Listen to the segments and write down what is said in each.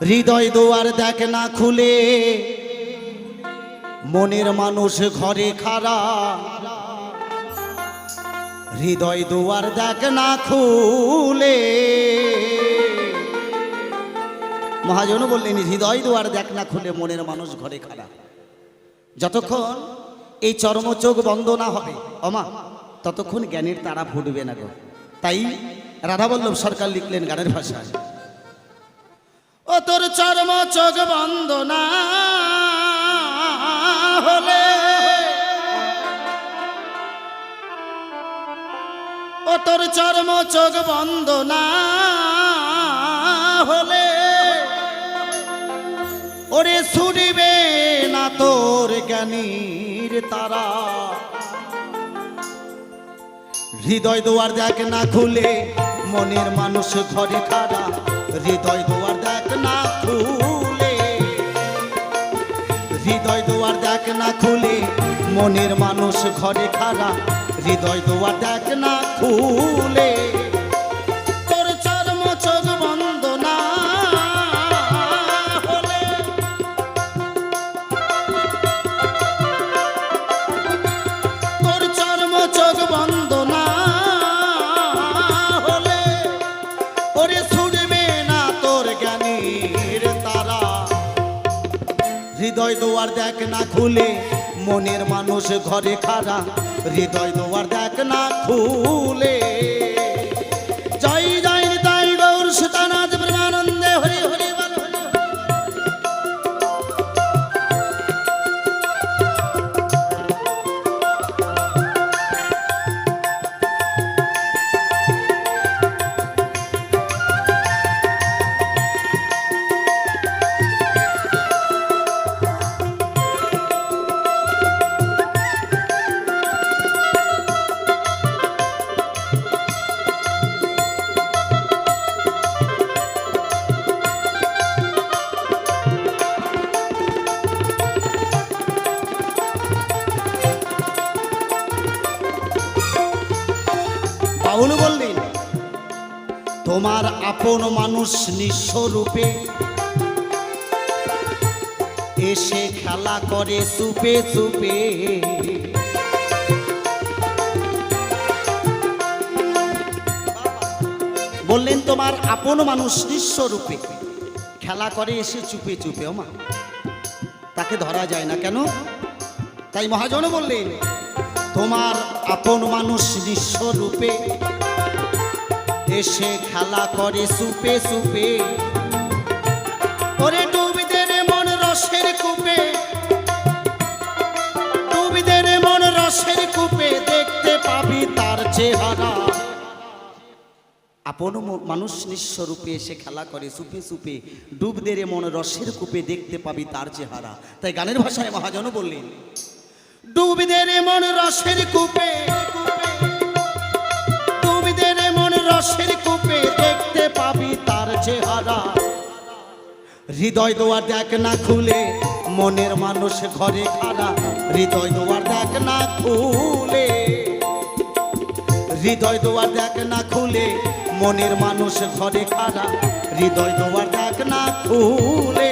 হৃদয় দুয়ার দেখ না খুলে, মনের মানুষ ঘরে খাড়া। হৃদয় দুয়ার দেখ না খুলে। মহাজন বললেন হৃদয় দুয়ার দেখ না খুলে, মনের মানুষ ঘরে খাড়া। যতক্ষণ এই চর্মচোখ বন্ধ না হবে অমা, ততক্ষণ জ্ঞানের তারা ফুটবে না গো। তাই রাধাবল্লভ সরকার লিখলেন গানের ভাষায়, ও তোর চর্ম চোখ বন্ধ না হলে, ও তোর চর্ম চোখ বন্ধ না হলে, ওরে ছুটিবে না তোর জ্ঞানীর তারা। হৃদয় দুয়ার দেখ না খুলে, মনের মানুষ ঘরে খাড়া। হৃদয় দুয়ার দেখ না খুলে, হৃদয় দুয়ার দেখ না খুলে, মনের মানুষ ঘরে খাড়া। হৃদয় দুয়ার দেখ না খুলে, তোর চর্ম চোখ বন্ধ না হলে, তোর চর্ম চোখ বন্ধ না হলে, ওরে ছুটবে না তোর জ্ঞানীর তারা। হৃদয় দুয়ার দেখ না খুলে, মনের মানুষ ঘরে খাড়া। হৃদয় দুয়ার দেখ না খুলে। জয় জয় নিতাই গৌর সুতানাথ প্রেমানন্দে হরি হরি বল হরি। বাউল বললেন তোমার আপন মানুষ নিঃস্ব রূপে এসে খেলা করে চুপে চুপে। বললেন তোমার আপন মানুষ নিঃস্ব রূপে খেলা করে এসে চুপে চুপে। ওমা, তাকে ধরা যায় না কেন? তাই মহাজন বললেন তোমার আপন মানুষ নিঃস্ব রূপে এসে খেলা করে চুপে চুপে। ওরে ডুবিদের মন রসের কূপে, ডুবিদের মন রসের কূপে দেখতে পাবি তার চেহারা। আপন মানুষ নিঃস্ব রূপে এসে খেলা করে চুপে চুপে, ডুবদের মন রসের কূপে দেখতে পাবি তার চেহারা। তাই গানের ভাষায় মহাজন বললেন ডুবিদের মন রসের কূপে, ডুবিদের মন রসের কূপে দেখতে পাবি তার চেহারা। হৃদয় দুয়ার দেখ না খুলে, মনের মানুষ ঘরে খাড়া। হৃদয় দুয়ার দেখ না খুলে, হৃদয় দুয়ার দেখ না খুলে, মনের মানুষ ঘরে খাড়া। হৃদয় দুয়ার দেখ না খুলে।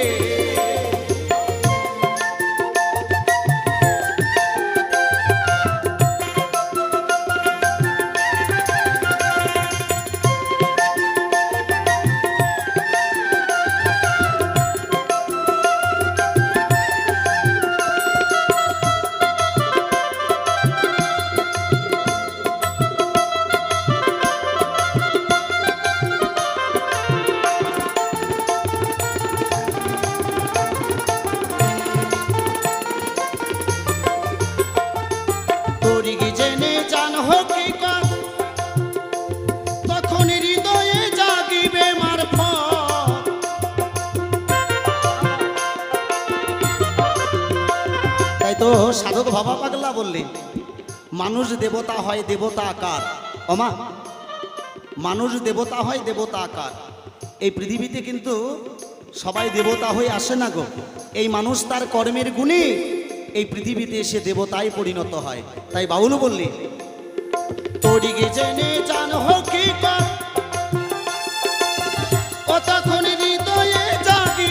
তো সাধক বাবা পাগলা বললেন মানুষ দেবতা হয় দেবতা আকার। ওমা, মানুষ দেবতা হয় দেবতা আকার। এই পৃথিবীতে কিন্তু সবাই দেবতা হয়ে আসে না গো। এই মানুষ তার কর্মের গুণে এই পৃথিবীতে এসে দেবতায় পরিণত হয়। তাই বাউল বললেন তোরিগে জেনে জান হকিকত ও তখন হৃদয়ে জাগি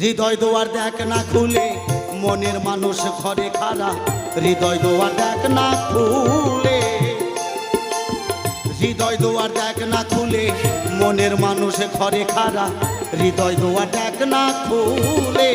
হৃদয় দুয়ার দেখ না খুলে মনের মানুষ ঘরে খাড়া, হৃদয় দুয়ার দেখ না খুলে, হৃদয় দুয়ার দেখ না খুলে মনের মানুষ ঘরে খাড়া, হৃদয় দুয়ার দেখ না খুলে।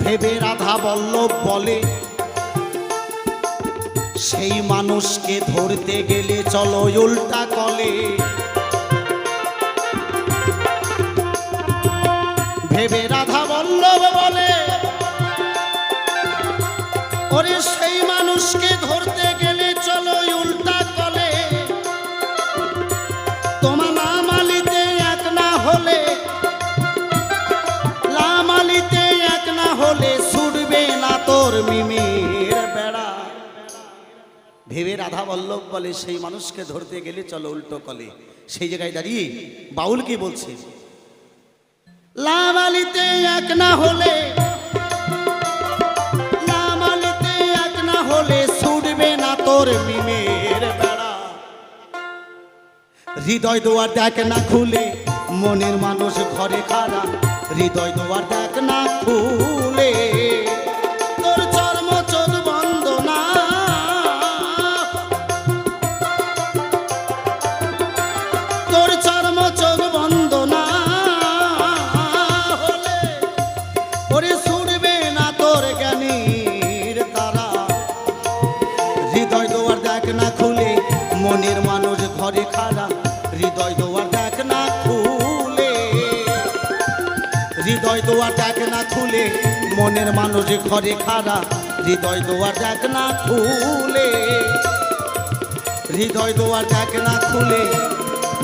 ভেবে রাধা বল্লভ বলে সেই মানুষকে ধরতে গেলে চলো উল্টা কলে, ভেবে রাধা বল্লভ বলে ওরে সেই মানুষকে ধরতে গেলে চলো উল্টা কলে, তোমার নাম আলিতে এক না হলে, নাম আলিতে এক না হলে ছুটবে না তোর মিমির বেড়া। ভেবে রাধা বল্লভ বলে সেই মানুষকে ধরতে গেলে চলো উল্টো কলে। সেই জায়গায় দাঁড়িয়ে বাউল কি বলছে, লাম আলিতে এক না হলে, লাম আলিতে এক না হলে ছুটবে না তোর মিমির বেড়া। হৃদয় দুয়ার দেখ না খুলে মনের মানুষ ঘরে খাড়া, হৃদয় দুয়ার দেখ না খুলে, তোর চর্ম চোখ বন্ধ না, তোর চর্ম চোখ বন্ধ না হলে ওরে ছুটবে না তোর জ্ঞানীর তারা। হৃদয় দুয়ার দেখ না খুলে মনের মানুষ ঘরে খাড়া, হৃদয় দুয়ার দেখ না খুলে, হৃদয় দুয়ার দেখ না খুলে মনের মানুষ ঘরে খাড়া, হৃদয় দুয়ার দেখ না খুলে, হৃদয় দুয়ার দেখ না খুলে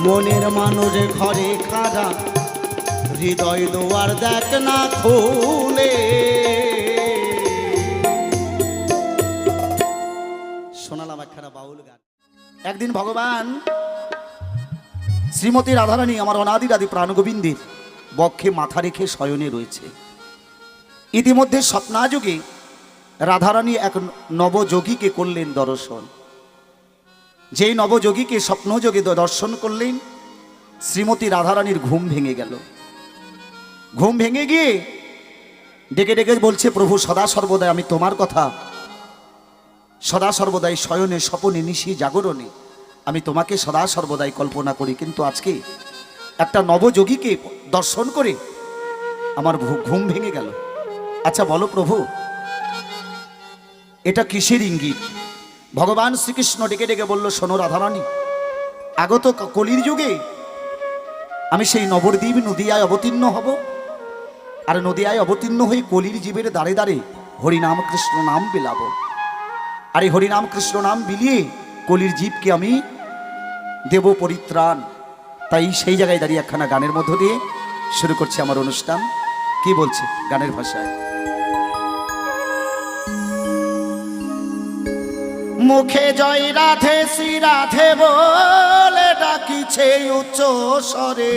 মনের মানুষ ঘরে খাড়া, হৃদয় দুয়ার দেখ না খুলে। শোনালাম একখানা বাউল গান। একদিন ভগবান শ্রীমতী রাধারানী আমার অনাদির আদি প্রাণগোবিন্দের বক্ষে মাথা রেখে শয়নে রয়েছে। ইতিমধ্যে স্বপ্নাযুগে রাধারানী এক নবযোগীকে করলেন দর্শন। যেই নবযোগীকে স্বপ্নযোগে দর্শন করলেন শ্রীমতী রাধারানীর ঘুম ভেঙে গেল। ঘুম ভেঙে গিয়ে ডেকে ডেকে বলছে, প্রভু সদা সর্বদাই আমি তোমার কথা সদা সর্বদাই শয়নে স্বপনে নিশি জাগরণে আমি তোমাকে সদা সর্বদাই কল্পনা করি, কিন্তু আজকে একটা নবযোগীকে দর্শন করে আমার ঘুম ভেঙে গেল। আচ্ছা বলো প্রভু এটা কিসের ইঙ্গিত? ভগবান শ্রীকৃষ্ণ ডেকে ডেকে বলল, শোনো রাধারানী, আগত কলির যুগে আমি সেই নবদ্বীপ নদিয়ায় অবতীর্ণ হব, আর নদিয়ায় অবতীর্ণ হয়ে কলির জীবের দ্বারে দ্বারে হরিনাম কৃষ্ণ নাম বিলাব, আর এই হরিনাম কৃষ্ণ নাম বিলিয়ে কলির জীবকে আমি দেব পরিত্রাণ। তাই সেই জায়গায় দাঁড়িয়ে একখানা গানের মধ্য দিয়ে শুরু করছে আমার অনুষ্ঠান। কি বলছে গানের ভাষায়? মুখে জয় রাধে শ্রী রাধে বলে ডাকিছে উচ্চ স্বরে,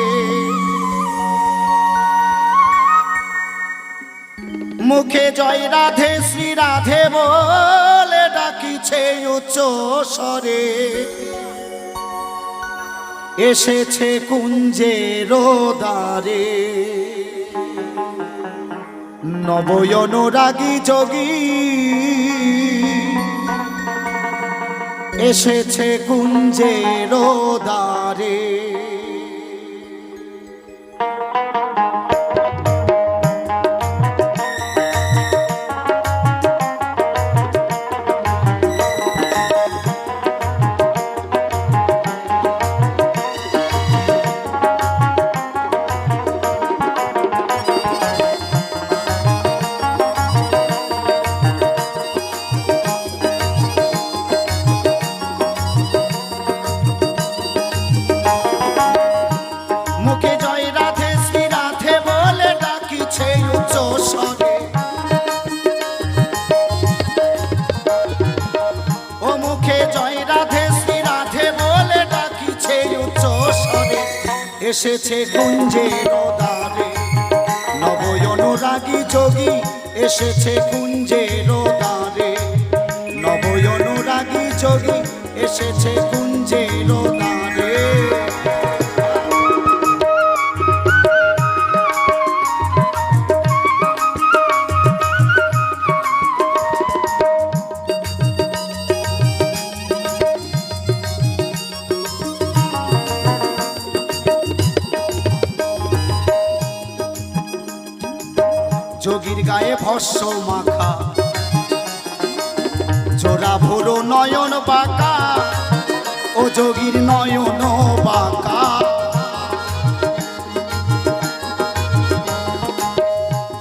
মুখে জয় রাধে শ্রী রাধে বলে ডাকিছে উচ্চ স্বরে, এসেছে কুঞ্জের দ্বারে নবয়নুরাগী যোগী, এসেছে কুঞ্জের দ্বারে। এসেছে কুঞ্জের দ্বারে, নব অনুরাগী যোগী এসেছে কুঞ্জের দ্বারে, নব অনুরাগী যোগী এসেছে কুঞ্জের দ্বারে। যোগীর গায়ে ভস্য মাখা, জোড়া ভোরো নয়ন বাঁকা, ও যোগীর নয়ন বাঁকা।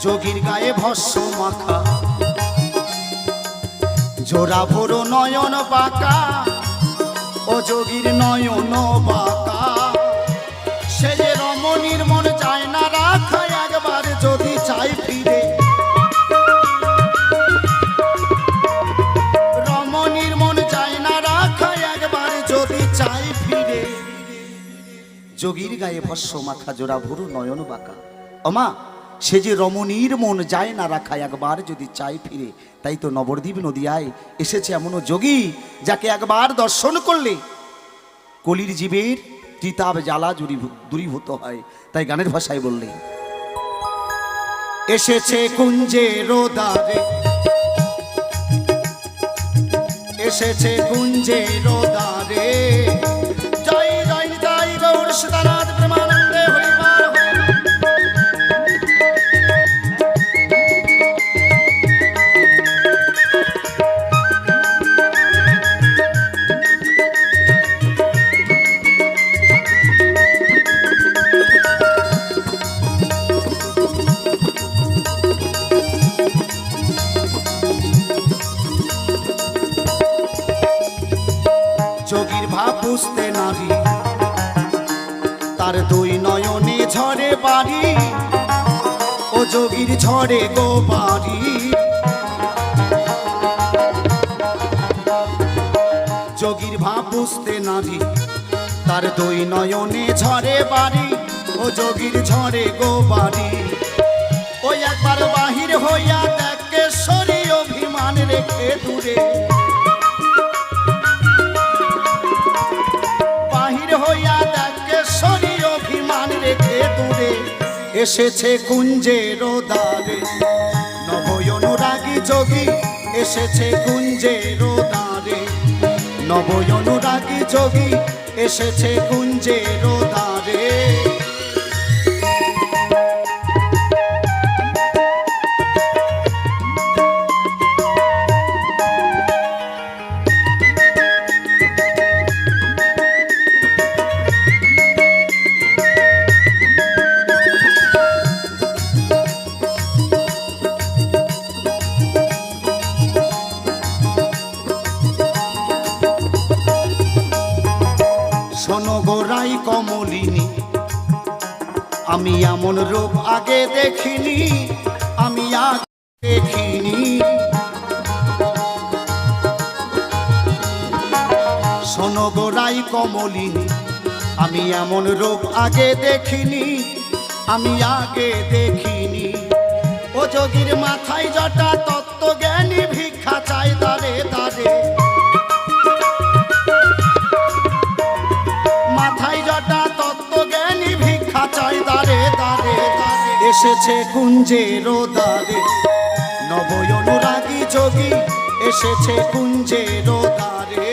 যোগীর গায়ে ভস্য মাখা, জোড়া ভোরো নয়ন বাঁকা, ও যোগীর নয়ন বাঁকা। সে যে রমণীর মন চায় না রাখা, একবার যদি চাই ফিরে, রমণীর মন চায় না রাখা, একবার যদি চাই ফিরে। যোগীর গায়ে ভস্য মাখা, জোড়া ভরু নয়ন বাঁকা। ওমা, সে যে রমণীর মন যায় না রাখা, একবার যদি চাই ফিরে। তাই তো নবদ্বীপ নদিয়ায় এসেছে এমনও যোগী, যাকে একবার দর্শন করলে কলির জীবের তিতাব জ্বালা দূরীভূত হয়। তাই গানের ভাষায় বললে, এসেছে কুঞ্জের দ্বারে, এসেছে কুঞ্জের দ্বারে। জয় জয় নিতাই গৌর সীতানাথ প্রেমানন্দে হরিবার হরি। যোগীর ভাব বুঝতে নারী, তার দুই নয়নে ঝরে বাড়ি, ও যোগীর ঝরে গো বাড়ি। যোগীর ভাব বুঝতে নারী, তার দুই নয়নে ঝরে বাড়ি, ও যোগীর ঝরে গো বাড়ি। ওই একবার বাহির হইয়া দেখে সরি, অভিমান রেখে দূরে, হইয়া দেখে সরি, অভিমান রেখে দূরে। এসেছে কুঞ্জের দ্বারে, নব অনুরাগী যোগী এসেছে কুঞ্জের দ্বারে, নব অনুরাগী যোগী এসেছে কুঞ্জের দ্বারে। শোনো গোরাই কমলিনী, আমি এমন রূপ আগে দেখিনি, আমি আগে দেখিনি। শোনো গোরাই কমলিনী, আমি এমন রূপ আগে দেখিনি, আমি আগে দেখিনি। ও যোগীর মাথায় জটা, তত্ত্বজ্ঞানী ভিক্ষা চাই দারে দারে। মাথায় জটা, তত্ত্বজ্ঞানী ভিক্ষা চাই দারে দারে দারে। এসেছে কুঞ্জের দ্বারে, নব অনুরাগী যোগী এসেছে কুঞ্জের দ্বারে।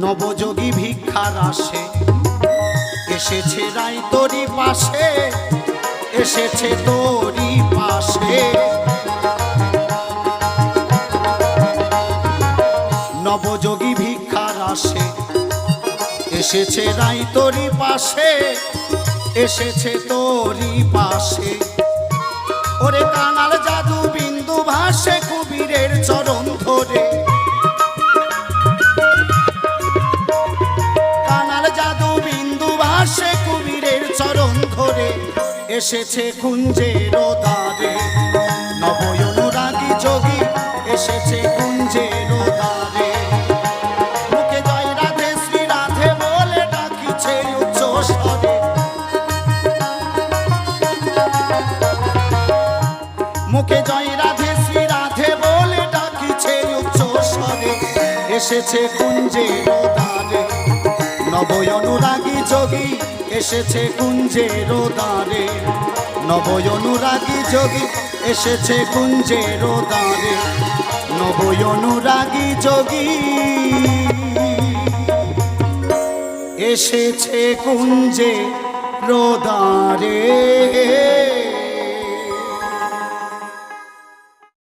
নবযোগী ভিক্ষার আসে, এসেছে রায় তোরি পাশে, এসেছে তোরি পাশে। নবযোগী ভিক্ষার আসে, এসেছে রায় তোরি পাশে, এসেছে তোরি পাশে। ওরে কানাল জাদু বিন্দু ভাসে, কুবীরের চরণ ধরে। সরে এসেছে কুঞ্জের দ্বারে, নব অনুরাগী যোগী এসেছে কুঞ্জের দ্বারে। মুখে জয় রাধে শ্রী রাধে বলে ডাকিছে উচ্চ স্বরে, মুখে জয় রাধে শ্রী রাধে বলে ডাকিছে উচ্চ স্বরে, এসেছে কুঞ্জের দ্বারে, নব অনুরাগী যোগী এসেছে কুঞ্জের দ্বারে, নব অনুরাগী যোগী এসেছে কুঞ্জের দ্বারে, নব অনুরাগী যোগী এসেছে কুঞ্জের দ্বারে।